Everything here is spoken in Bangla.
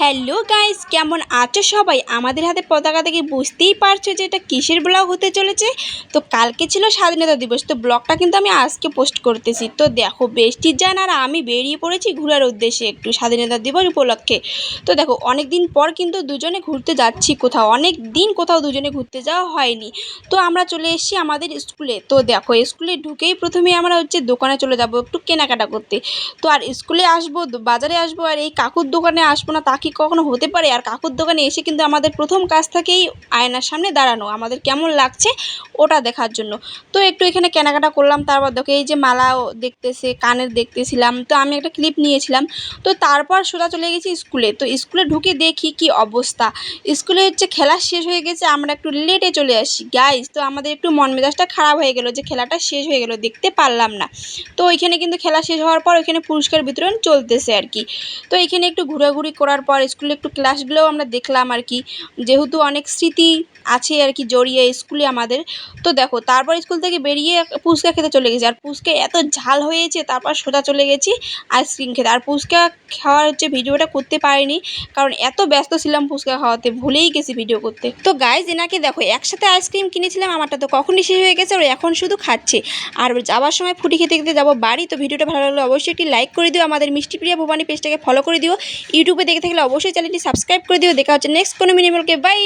হ্যালো গাইস, কেমন আছো সবাই? আমাদের হাতে পতাকা থেকে বুঝতেই পারছো যে এটা কিসের ব্লগ হতে চলেছে। তো কালকে ছিল স্বাধীনতা দিবস, তো ব্লগটা কিন্তু আমি আজকে পোস্ট করতেছি। তো দেখো বৃষ্টির জান আর আমি বেরিয়ে পড়েছি ঘোরার উদ্দেশ্যে একটু স্বাধীনতা দিবস উপলক্ষে। তো দেখো অনেক দিন পর কিন্তু দুজনে ঘুরতে যাচ্ছি কোথাও, অনেক দিন কোথাও দুজনে ঘুরতে যাওয়া হয়নি। তো আমরা চলে এসেছি আমাদের স্কুলে। তো দেখো স্কুলে ঢুকেই প্রথমে আমরা দোকানে চলে যাব একটু কেনাকাটা করতে। তো আর স্কুলে আসবো, বাজারে আসবো, আর এই কাকুর দোকানে আসবো না তা কি কখনো হতে পারে? আর কাকুর দোকানে এসে কিন্তু আমাদের প্রথম কাজ থেকেই আয়নার সামনে দাঁড়ানো, আমাদের কেমন লাগছে ওটা দেখার জন্য। তো একটু এখানে কেনাকাটা করলাম, তারপর দেখো এই যে মালাও দেখতেছে, কানের দেখতেছিলাম, তো আমি একটা ক্লিপ নিয়েছিলাম। তো তারপর সোজা চলে গেছি স্কুলে। তো স্কুলে ঢুকে দেখি কি অবস্থা, স্কুলে খেলা শেষ হয়ে গেছে, আমরা একটু লেটে চলে আসি গাইজ। তো আমাদের একটু মন মেজাজটা খারাপ হয়ে গেল যে খেলাটা শেষ হয়ে গেল, দেখতে পারলাম না। তো ওইখানে কিন্তু খেলা শেষ হওয়ার পর ওইখানে পুরস্কার বিতরণ চলতেছে আর কি। তো এখানে একটু ঘোরাঘুরি করার পর স্কুলে একটু ক্লাসগুলোও আমরা দেখলাম আর কি, যেহেতু অনেক স্মৃতি আছে আর কি জড়িয়ে স্কুলে আমাদের। তো দেখো তারপর স্কুল থেকে বেরিয়ে ফুচকা খেতে চলে গেছি, আর ফুচকা এত ঝাল হয়েছে, তারপর সোজা চলে গেছি আইসক্রিম খেতে। আর ফুচকা খাওয়ার ভিডিওটা করতে পারিনি, কারণ এত ব্যস্ত ছিলাম ফুচকা খাওয়াতে, ভুলেই গেছি ভিডিও করতে। তো গাইজ এনাকে দেখো একসাথে আইসক্রিম কিনেছিলাম, আমারটা তো কখনই শেষ হয়ে গেছে, আর এখন শুধু খাচ্ছে। আর যাওয়ার সময় ফুটি খেতে খেতে যাবো বাড়ি। তো ভিডিওটা ভালো লাগলে অবশ্যই একটি লাইক করে দিও, আমাদের মিষ্টিপ্রিয়া ভবানী পেজটাকে ফলো করে দিও, ইউটিউবে দেখে থাকলে অবশ্যই চ্যানেলটি সাবস্ক্রাইব করে দিও। দেখা হচ্ছে নেক্সট কোনো মিনিমালকে, বাই।